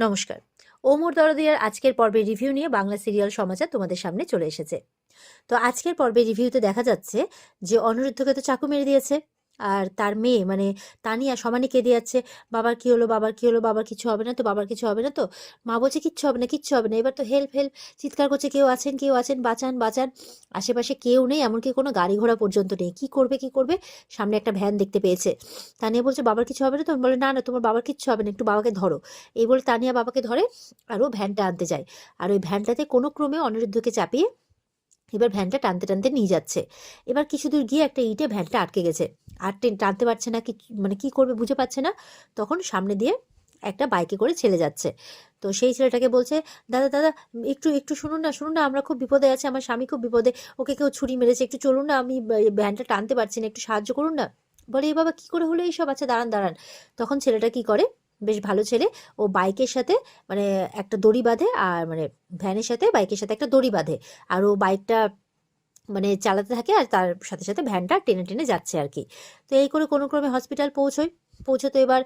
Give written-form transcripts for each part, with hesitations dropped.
নমস্কার। ওমর দরদিয়ার আজকের পর্বের রিভিউ নিয়ে বাংলা সিরিয়াল সমাচার তোমাদের সামনে চলে এসেছে। তো আজকের পর্বের রিভিউতে দেখা যাচ্ছে যে অনিরুদ্ধকে তো চাকু মেরে দিয়েছে, আর তার মেয়ে মানে তানিয়া সমানে কেঁদে যাচ্ছে, বাবার কি হলো, বাবার কি হলো, বাবার কিছু হবে না তো, বাবার কিছু হবে না তো। মা বলছে কিচ্ছু হবে না, কিচ্ছু হবে না। এবার তো হেল্প হেল্প চিৎকার করছে, কেউ আছেন, কেউ আছেন, বাঁচান বাঁচান। আশেপাশে কেউ নেই, এমনকি কোনো গাড়ি ঘোড়া পর্যন্ত নেই। কি করবে কি করবে, সামনে একটা ভ্যান দেখতে পেয়েছে। তানিয়া বলছে বাবার কিছু হবে না তো, বলে না না তোমার বাবার কিচ্ছু হবে না, একটু বাবাকে ধরো। এই বলে তানিয়া বাবাকে ধরে আর ও ভ্যানটা আনতে যায়। আর ওই ভ্যানটাতে কোনো ক্রমে অনিরুদ্ধকে চাপিয়ে এবার ভ্যানটা টানতে টানতে নিয়ে যাচ্ছে। এবার কিছু দূর গিয়ে একটা ইটে ভ্যানটা আটকে গেছে, আর টানতে পারছে না, কি মানে কি করবে বুঝে পাচ্ছে না। তখন সামনে দিয়ে একটা বাইকে করে ছেলে যাচ্ছে। তো সেই ছেলেটাকে বলছে, দাদা দাদা একটু একটু শুনুন না, শুনুন না, আমরা খুব বিপদে আছি, আমার স্বামী খুব বিপদে, ওকে কেউ ছুরি মেরেছে, একটু চলুন না, আমি ভ্যানটা টানতে পারছি না, একটু সাহায্য করুন না। বলে এ বাবা কি করে হলো এইসব, আচ্ছা দাঁড়ান দাঁড়ান। তখন ছেলেটা কি করে, বেশ ভালো ছেলে, ও বাইকের সাথে মানে একটা দড়ি বাঁধে, আর মানে ভ্যানের সাথে বাইকের সাথে একটা দড়ি বাঁধে, আর ও বাইকটা মানে চালাতে থাকে, আর তার সাথে সাথে ভ্যানটা টেনে টেনে যাচ্ছে আর কি। তো এই করে কোনো ক্রমে হসপিটাল পৌঁছতো। এবার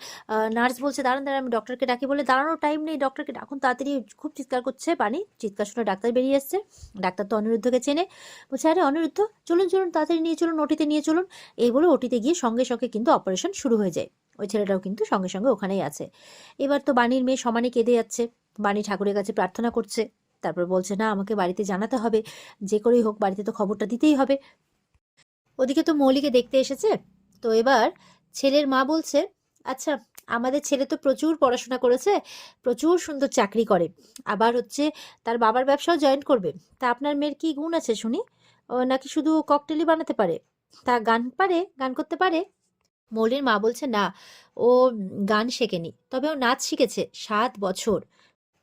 নার্স বলছে দাঁড়ান দাঁড়ান, আমি ডক্টরকে ডাকি, বলে দাঁড়ানোর টাইম নেই, ডক্টরকে ডাকুন তাড়াতাড়ি। খুব চিৎকার করছে পানি, চিৎকার শুনে ডাক্তার বেরিয়ে এসছে। ডাক্তার তো অনিরুদ্ধকে চেনে, বলছে আরে অনিরুদ্ধ চলুন চলুন, তাড়াতাড়ি নিয়ে চলুন, ওটিতে নিয়ে চলুন। এই বলে ওটিতে গিয়ে সঙ্গে সঙ্গে কিন্তু অপারেশন শুরু হয়ে যায়। ওই ছেলেটাও কিন্তু সঙ্গে সঙ্গে ওখানেই আছে। এবার তো বাণীর মেয়ে সমানে কেঁদে যাচ্ছে, বাণী ঠাকুরের কাছে প্রার্থনা করছে। তারপর বলছে না আমাকে বাড়িতে জানাতে হবে, যে করেই হোক বাড়িতে তো খবরটা দিতেই হবে। ওদিকে তো মৌলিকে দেখতে এসেছে। তো এবার ছেলের মা বলছে, আচ্ছা আমাদের ছেলে তো প্রচুর পড়াশোনা করেছে, প্রচুর সুন্দর চাকরি করে, আবার হচ্ছে তার বাবার ব্যবসাও জয়েন করবে। তা আপনার মেয়ের কি গুণ আছে শুনি? ও নাকি শুধু ককটেলই বানাতে পারে? তা গান পারে, গান করতে পারে? মৌলির মা বলছে না, ও গান শেখেনি, তবে ও নাচ শিখেছে 7 বছর।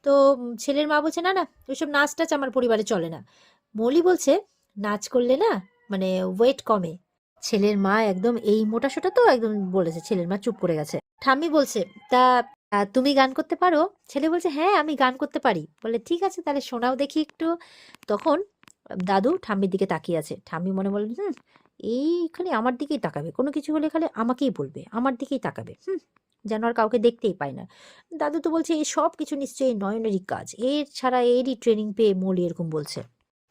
তো ছেলের মা বলছে না না, ওইসব নাচ টাচ আমার পরিবারে চলে না। মৌলি বলছে নাচ করলে না মানে ওয়েট কমে। ছেলের মা একদম এই মোটা সোটা তো একদম বলেছে, ছেলের মা চুপ করে গেছে। ঠাম্মি বলছে তা তুমি গান করতে পারো? ছেলে বলছে হ্যাঁ আমি গান করতে পারি। বলে ঠিক আছে তাহলে শোনাও দেখি একটু। তখন দাদু ঠাম্মির দিকে তাকিয়ে আছে। ঠাম্মি মনে বলেন এই খালি আমার দিকেই তাকাবে, কোনো কিছু হলে খালি আমাকেই বলবে, আমার দিকেই তাকাবে, যেন আর কাউকে দেখতেই পায় না। দাদু তো বলছে এই সব কিছু নিশ্চয়ই নয়নেরই কাজ, এর ছাড়া এরই ট্রেনিং পেয়ে মৌলি এরকম বলছে।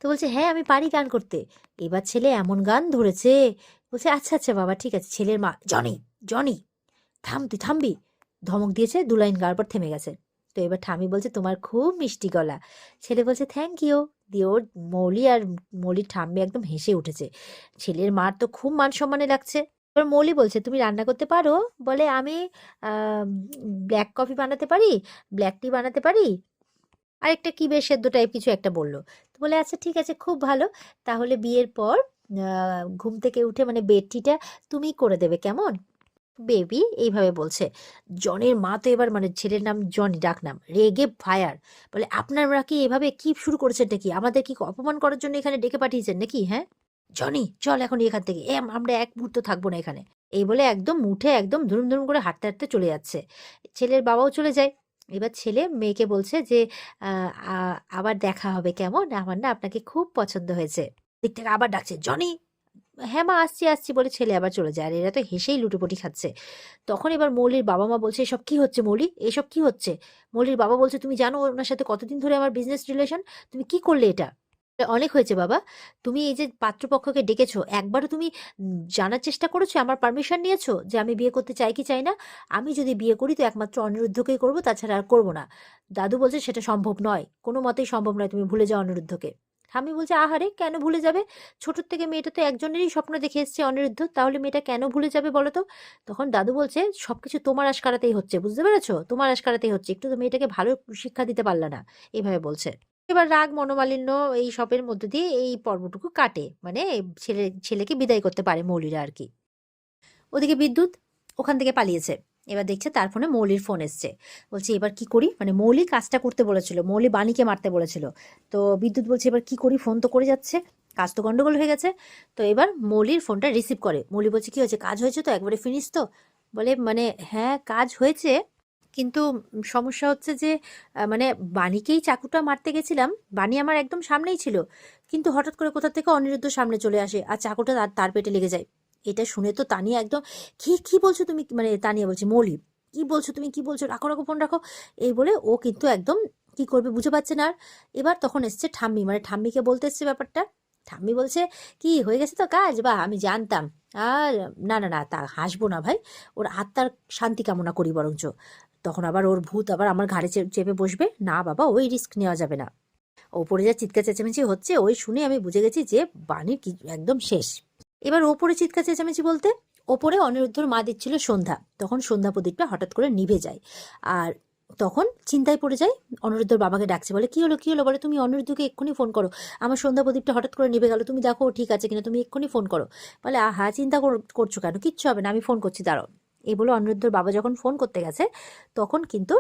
তো বলছে হ্যাঁ আমি পারি গান করতে। এবার ছেলে এমন গান ধরেছে, বলছে আচ্ছা আচ্ছা বাবা ঠিক আছে। ছেলের মা জনি, জনি থাম, তুই থামবি, ধমক দিয়েছে, 2 লাইন গাওয়ার পর থেমে গেছে। তো এবার ঠামি বলছে তোমার খুব মিষ্টি গলা। ছেলে বলছে থ্যাংক ইউ। দিয়ে ওর মৌলি আর মৌলির ঠাম্মি একদম হেসে উঠেছে। ছেলের মার তো খুব মান সম্মানে লাগছে। এবার মৌলি বলছে তুমি রান্না করতে পারো? বলে আমি ব্ল্যাক কফি বানাতে পারি, ব্ল্যাক টি বানাতে পারি, আরেকটা কি বেশ সেদ্ধ টাইপ কিছু একটা বললো। তো বলে আচ্ছা ঠিক আছে খুব ভালো, তাহলে বিয়ের পর ঘুম থেকে উঠে মানে বেড টিটা তুমি করে দেবে কেমন বেবি, এইভাবে বলছে। জনের মা তো এবার মানে ছেলের নাম জনি ডাক নাম, রেগে ফায়ার। বলে আপনারা কি এভাবে কি শুরু করেছেন নাকি, আমাদের কি অপমান করার জন্য এখানে ডেকে পাঠিয়েছেন নাকি? হ্যাঁ জনি চল এখন এখান থেকে, আমরা এক মুহূর্ত থাকবো না এখানে। এই বলে একদম উঠে একদম ধুরুম ধুরুম করে হাঁটতে হাঁটতে চলে যাচ্ছে। ছেলের বাবাও চলে যায়। এবার ছেলে মেয়েকে বলছে যে আবার দেখা হবে কেমন, আমার না আপনাকে খুব পছন্দ হয়েছে। দিক থেকে আবার ডাকছে জনি। হ্যাঁ মা আসছি আসছি বলে ছেলে আবার চলে যায়। আর এরা তো হেসেই লুটোপুটি খাচ্ছে। তখন এবার মৌলির বাবা মা বলছে এসব কি হচ্ছে মৌলি, এসব কি হচ্ছে? মৌলির বাবা বলছে তুমি জানো ওনার সাথে কতদিন ধরে আমার বিজনেস রিলেশন, তুমি কি করলে এটা? অনেক হয়েছে বাবা, তুমি এই যে পাত্রপক্ষকে ডেকেছো, একবারও তুমি জানার চেষ্টা করেছো, আমার পারমিশন নিয়েছো যে আমি বিয়ে করতে চাই কি চাই না? আমি যদি বিয়ে করি তো একমাত্র অনিরুদ্ধকেই করবো, তাছাড়া আর করবো না। দাদু বলছে সেটা সম্ভব নয়, কোনো মতেই সম্ভব নয়, তুমি ভুলে যাও অনিরুদ্ধকে। ঠাম্মি বলছে আহারে কেন ভুলে যাবে, ছোটোর থেকে মেয়েটা তো একজনেরই স্বপ্ন দেখে এসছে অনিরুদ্ধ, তাহলে মেয়েটা কেন ভুলে যাবে বলো তো? তখন দাদু বলছে সবকিছু তোমার আশকারাতেই হচ্ছে, বুঝতে পেরেছো, তোমার আশকারাতেই হচ্ছে, একটু তো মেয়েটাকে ভালো শিক্ষা দিতে পারলে না, এইভাবে বলছে। এবার রাগ মনোমালিন্য এই সবের মধ্য দিয়ে এই পর্বটুকু কাটে, মানে ছেলেকে বিদায় করতে পারে মৌলিরা আর কি। ওদিকে বিদ্যুৎ ওখান থেকে পালিয়েছে। এবার দেখছে তার ফোনে মৌলির ফোন এসছে। বলছে এবার কি করি, মানে মৌলি কাজটা করতে বলেছিল, মৌলি বাণীকে মারতে বলেছিল। তো বিদ্যুৎ বলছে এবার কি করি, ফোন তো করে যাচ্ছে, কাজ তো গন্ডগোল হয়ে গেছে। তো এবার মৌলির ফোনটা রিসিভ করে। মৌলি বলছে কি হয়েছে, কাজ হয়েছে তো, একবারে ফিনিশ তো? বলে মানে হ্যাঁ কাজ হয়েছে, কিন্তু সমস্যা হচ্ছে যে মানে বাণীকেই চাকুটা মারতে গেছিলাম, বাণী আমার একদম সামনেই ছিল, কিন্তু হঠাৎ করে কোথা থেকে অনিরুদ্ধ সামনে চলে আসে আর চাকুটা তার পেটে লেগে যায়। এটা শুনে তো তানিয়া একদম কি কি বলছো তুমি, মানে তানিয়া বলছে মৌলি, কি বলছো তুমি, কি বলছো, রাখো রাখো ফোন রাখো। এই বলে ও কিন্তু একদম কি করবে বুঝে পাচ্ছে না। আর এবার তখন এসছে ঠাম্মি, মানে ঠাম্মিকে বলতে এসছে ব্যাপারটা। ঠাম্মি বলছে কি হয়ে গেছে তো কাজ, বা আমি জানতাম। আর না না না, তা হাসবো না ভাই, ওর আত্মার শান্তি কামনা করি বরঞ্চ। তখন আবার ওর ভূত আবার আমার ঘাড়ে চেপে বসবে, না বাবা ওই রিস্ক নেওয়া যাবে না। ওপরে যা চিৎকার চেঁচামেচি হচ্ছে ওই শুনে আমি বুঝে গেছি যে বাণীর কি একদম শেষ। এবার ওপরে চিৎকার চেঁচামেচি বলতে ওপরে অনিরুদ্ধর মা দিচ্ছিল সন্ধ্যা, তখন সন্ধ্যা প্রদীপটা হঠাৎ করে নিভে যায়। আর তখন চিন্তায় পড়ে যায়, অনিরুদ্ধর বাবাকে ডাকছে, বলে কি হলো কি হলো, বলে তুমি অনিরুদ্ধকে এক্ষুনি ফোন করো, আমার সন্ধ্যা প্রদীপটা হঠাৎ করে নিভে গেল, তুমি দেখো ও ঠিক আছে কিনা, তুমি এক্ষুনি ফোন করো। বলে আহা চিন্তা করছো কেন, কিচ্ছু হবে না, আমি ফোন করছি দাঁড়াও। এই বলে অনিরুদ্ধর বাবা যখন ফোন করতে গেছে তখন কিন্তু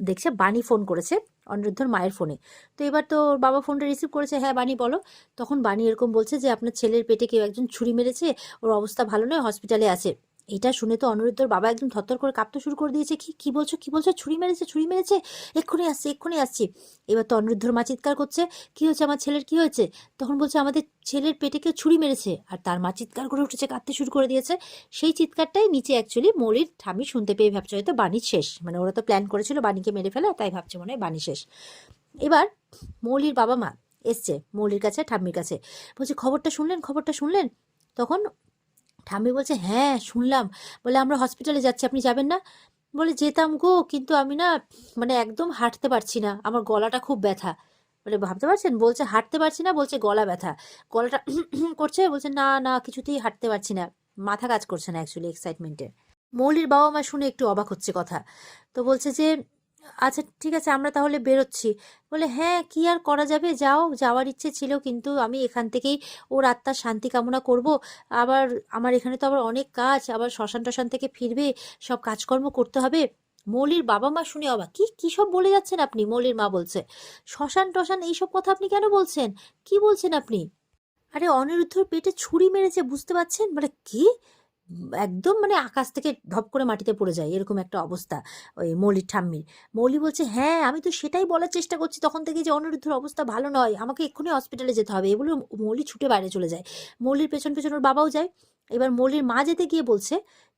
দেখছে বাণী ফোন করেছে অনিরুদ্ধর মায়ের ফোনে। তো এবার তো ওর বাবা ফোনটা রিসিভ করেছে, হ্যাঁ বাণী বলো। তখন বাণী এরকম বলছে যে আপনার ছেলের পেটে কেউ একজন ছুরি মেরেছে, ওর অবস্থা ভালো নয়, হসপিটালে আছে। এটা শুনে তো অনিরুদ্ধর বাবা একদম থরথর করে কাঁপতে শুরু করে দিয়েছে, কি কি বলছো কি বলছো, ছুরি মেরেছে ছুরি মেরেছে, এক্ষুনি আসছি এক্ষুনি আসছি। এবার তো অনিরুদ্ধর মা চিৎকার করছে, কি হয়েছে আমার ছেলের কি হয়েছে। তখন বলছে আমাদের ছেলের পেটে কেউ ছুরি মেরেছে, আর তার মা চিৎকার করে উঠেছে, কাঁদতে শুরু করে দিয়েছে। সেই চিৎকারটাই নিচে অ্যাকচুয়ালি মৌলির ঠামি শুনতে পেয়ে ভাবছে হয়তো বাণী শেষ, মানে ওরা তো প্ল্যান করেছিল বাণীকে মেরে ফেলা, তাই ভাবছে মনে হয় বাণী শেষ। এবার মৌলির বাবা মা এসছে মৌলির কাছে ঠাম্মির কাছে, বলছে খবরটা শুনলেন খবরটা শুনলেন। তখন ঠাম্মি বলছে হ্যাঁ শুনলাম, বলে আমরা হসপিটালে যাচ্ছি, আপনি যাবেন না। বলে যেতাম গো, কিন্তু আমি না মানে একদম হাঁটতে পারছি না, আমার গলাটা খুব ব্যথা। বলে ভাবতে পারছেন, বলছে হাঁটতে পারছি না, বলছে গলা ব্যথা, গলাটা করছে, বলছে না না কিছুতেই হাঁটতে পারছি না, মাথা কাজ করছে না অ্যাকচুয়ালি এক্সাইটমেন্টে। মৌলির বাবা মা শুনে একটু অবাক হচ্ছে কথা। তো বলছে যে আচ্ছা ঠিক আছে আমরা তাহলে বেরোচ্ছি। বলে হ্যাঁ কি আর করা যাবে, যাও, যাওয়ার ইচ্ছে ছিল কিন্তু আমি এখান থেকেই ওর আত্মার শান্তি কামনা করব। আবার আমার এখানে তো আবার অনেক কাজ, আবার শ্মশান টশান থেকে ফিরবে, সব কাজকর্ম করতে হবে। মৌলির বাবা মা শুনে অবাক, কি কি সব বলে যাচ্ছেন আপনি। মৌলির মা বলছে শ্মশান টশান এইসব কথা আপনি কেন বলছেন, কি বলছেন আপনি। আরে অনিরুদ্ধর পেটে ছুরি মেরেছে বুঝতে পারছেন, বলে কি, একদম মানে আকাশ থেকে ধপ করে মাটিতে পড়ে যায় এরকম একটা অবস্থা ওই মৌলির ঠাম্মির। মৌলি বলছে হ্যাঁ আমি তো সেটাই বলার চেষ্টা করছি তখন থেকে যে অনিরুদ্ধর অবস্থা ভালো নয়, আমাকে এক্ষুনি হসপিটালে যেতে হবে। এগুলো মৌলি ছুটে বাইরে চলে যায়, মৌলির পেছন পেছন ওর বাবাও যায়। এবার মৌলির মা যেতে গিয়ে বলছে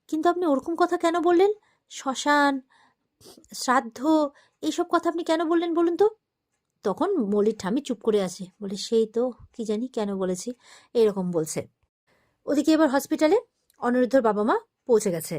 কিন্তু আপনি ওরকম কথা কেন বললেন, শ্মশান শ্রাদ্ধ এইসব কথা আপনি কেন বললেন বলুন তো। তখন মৌলির ঠাম্মি চুপ করে আছে, বলে সেই তো কি জানি কেন বলেছি, এরকম বলছে। ওদিকে এবার হসপিটালে অনিরুদ্ধর বাবা মা পৌঁছে গেছে,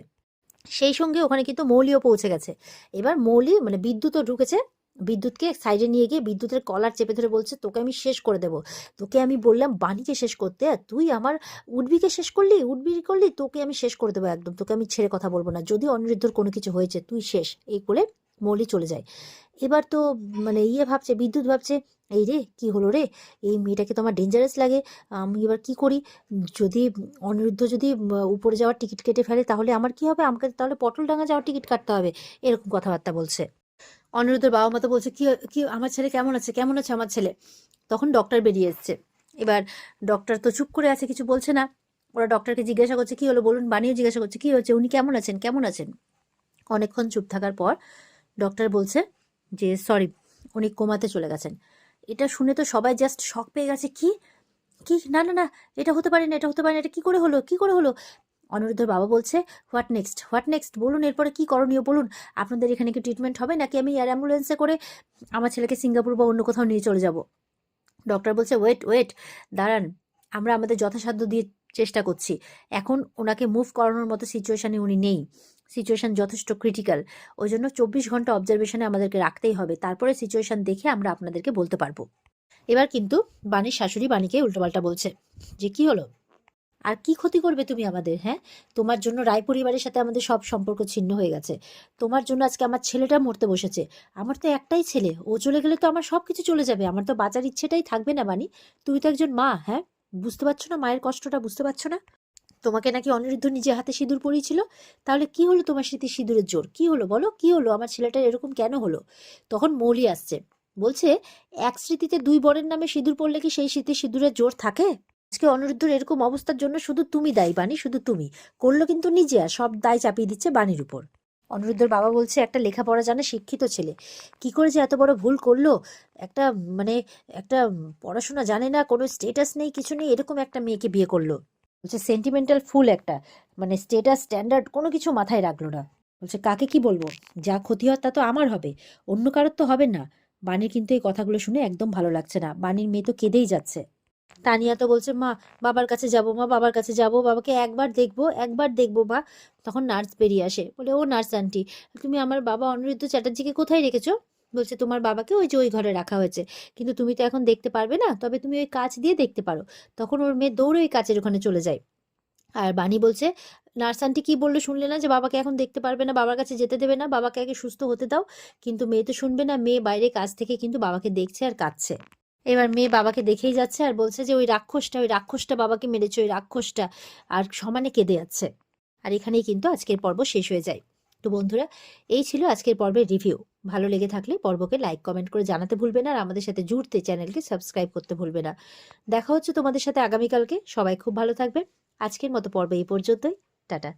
সেই সঙ্গে ওখানে কিন্তু মৌলিও পৌঁছে গেছে। এবার মৌলি মানে বিদ্যুৎও ঢুকেছে, বিদ্যুৎকে সাইডে নিয়ে গিয়ে বিদ্যুতের কলার চেপে ধরে বলছে তোকে আমি শেষ করে দেব, তোকে আমি বললাম বাণীকে শেষ করতে আর তুই আমার উডবিকে শেষ করলি, উডবি করলি, তোকে আমি শেষ করে দেবো একদম, তোকে আমি ছেড়ে কথা বলবো না, যদি অনিরুদ্ধর কোনো কিছু হয়েছে তুই শেষ। এই বলে মৌলি চলে যায়। এবার তো মানে ভাবছে বিদ্যুৎ ভাবছে এই রে কি হলো রে, এই মেয়েটাকে তো আমার ডেঞ্জারাস লাগে, আমি এবার কি করি, যদি অনিরুদ্ধ যদি উপরে যাওয়ার টিকিট কেটে ফেলে তাহলে আমার কি হবে, আমাকে তাহলে পটলডাঙ্গা যাওয়ার টিকিট কাটতে হবে, এরকম কথাবার্তা বলছে। অনিরুদ্ধর বাবা মা তো বলছে কি কি আমার ছেলে কেমন আছে কেমন আছে আমার ছেলে। তখন ডক্টর বেরিয়ে এসছে, এবার ডক্টর তো চুপ করে আছে কিছু বলছে না। ওরা ডক্টরকে জিজ্ঞাসা করছে কি হলো বলুন, বানিয়ে জিজ্ঞাসা করছে কি হচ্ছে, উনি কেমন আছেন কেমন আছেন। অনেকক্ষণ চুপ থাকার পর ডক্টর বলছে যে সরি উনি কোমাতে চলে গেছেন। এটা শুনে তো সবাই জাস্ট শক পেয়ে গেছে, কি কি না না না, এটা হতে পারে না এটা হতে পারে না, এটা কি করে হলো কি করে হলো। অনিরুদ্ধর বাবা বলছে হোয়াট নেক্সট হোয়াট নেক্সট, বলুন এরপরে কি করণীয় বলুন, আপনাদের এখানে কি ট্রিটমেন্ট হবে নাকি আমি এয়ার অ্যাম্বুলেন্সে করে আমার ছেলেকে সিঙ্গাপুর বা অন্য কোথাও নিয়ে চলে যাব। ডক্টর বলছে ওয়েট ওয়েট, দাঁড়ান, আমরা আমাদের যথাসাধ্য দিয়ে চেষ্টা করছি, এখন ওনাকে মুভ করানোর মতো সিচুয়েশানে উনি নেই, সিচুয়েশান যথেষ্ট ক্রিটিক্যাল, ওই জন্য 24 ঘন্টা অবজারভেশনে আমাদেরকে রাখতেই হবে, তারপরে সিচুয়েশান দেখে আমরা আপনাদেরকে বলতে পারবো। এবার কিন্তু বাণীর শাশুড়ি বাণীকে উল্টোপাল্টা বলছে যে কি হলো, আর কি ক্ষতি করবে তুমি আমাদের, হ্যাঁ তোমার জন্য রায় পরিবারের সাথে আমাদের সব সম্পর্ক ছিন্ন হয়ে গেছে, তোমার জন্য আজকে আমার ছেলেটা মরতে বসেছে, আমার তো একটাই ছেলে, ও চলে গেলে তো আমার সব কিছু চলে যাবে, আমার তো বাঁচার ইচ্ছেটাই থাকবে না। বাণী তুমি তো একজন মা, হ্যাঁ বুঝতে পারছো না মায়ের কষ্টটা, বুঝতে পারছো না। তোমাকে নাকি অনিরুদ্ধ নিজে হাতে সিঁদুর পরিয়েছিল, তাহলে কি হলো তোমার স্মৃতি সিঁদুরের জোর, কি হলো বলো কি হলো, আমার ছেলেটার এরকম কেন হলো। তখন মৌলি আসছে, বলছে এক স্মৃতিতে দুই বরের নামে সিঁদুর পড়লে কি সেই স্মৃতি সিঁদুরের জোর থাকে। আজকে অনিরুদ্ধর এরকম অবস্থার জন্য শুধু তুমি দায়ী বাণী, শুধু তুমি, করলো কিন্তু নিজে, আর সব দায় চাপিয়ে দিচ্ছে বাণীর উপর। অনিরুদ্ধর বাবা বলছে একটা লেখাপড়া জানে শিক্ষিত ছেলে কি করে যে এত বড় ভুল করলো, একটা মানে একটা পড়াশোনা জানে না, কোনো স্টেটাস নেই কিছু নেই, এরকম একটা মেয়েকে বিয়ে করলো। বলছে সেন্টিমেন্টাল ফুল একটা, মানে স্টেটাস স্ট্যান্ডার্ড কোনো কিছু মাথায় রাখলো না। বলছে কাকে কি বলবো, যা ক্ষতি হয় তা তো আমার হবে, অন্য কারোর তো হবে না। বাণীর কিন্তু এই কথাগুলো শুনে একদম ভালো লাগছে না, বাণীর মেয়ে তো কেঁদেই যাচ্ছে। তানিয়া তো বলছে মা বাবার কাছে যাব, মা বাবার কাছে যাব, বাবাকে একবার দেখবো, একবার দেখবো মা। তখন নার্স বেরিয়ে আসে, বলে ও নার্স আন্টি, তুমি আমার বাবা অনিরুদ্ধ চ্যাটার্জিকে কোথায় রেখেছো? বলছে তোমার বাবাকে ওই যে ওই ঘরে রাখা হয়েছে, কিন্তু তুমি তো এখন দেখতে পারবে না, তবে তুমি ওই কাঁচ দিয়ে দেখতে পারো। তখন ওর মেয়ে দৌড়ে ওই কাচের ওখানে চলে যায়। আর বাণী বলছে নার্স আন্টি কি বললো শুনলে না, যে বাবাকে এখন দেখতে পারবে না, বাবার কাছে যেতে দেবে না, বাবাকে আগে সুস্থ হতে দাও। কিন্তু মেয়ে তো শুনবে না, মেয়ে বাইরে কাছ থেকে কিন্তু বাবাকে দেখছে আর কাঁদছে। এবার মেয়ে বাবাকে দেখেই যাচ্ছে আর বলছে যে ওই রাক্ষসটা বাবাকে মেরেছে, ওই রাক্ষসটা, আর সমানে কেঁদে যাচ্ছে। আর এখানেই কিন্তু আজকের পর্ব শেষ হয়ে যায়। তো বন্ধুরা, এই ছিল আজকের পর্বের রিভিউ। ভালো লেগে থাকলে পর্বকে লাইক কমেন্ট করে জানাতে ভুলবে না, আর আমাদের সাথে জুড়তে চ্যানেলকে সাবস্ক্রাইব করতে ভুলবে না। দেখা হচ্ছে তোমাদের সাথে আগামীকালকে। সবাই খুব ভালো থাকবে। আজকের মতো পর্ব এই পর্যন্তই। টাটা।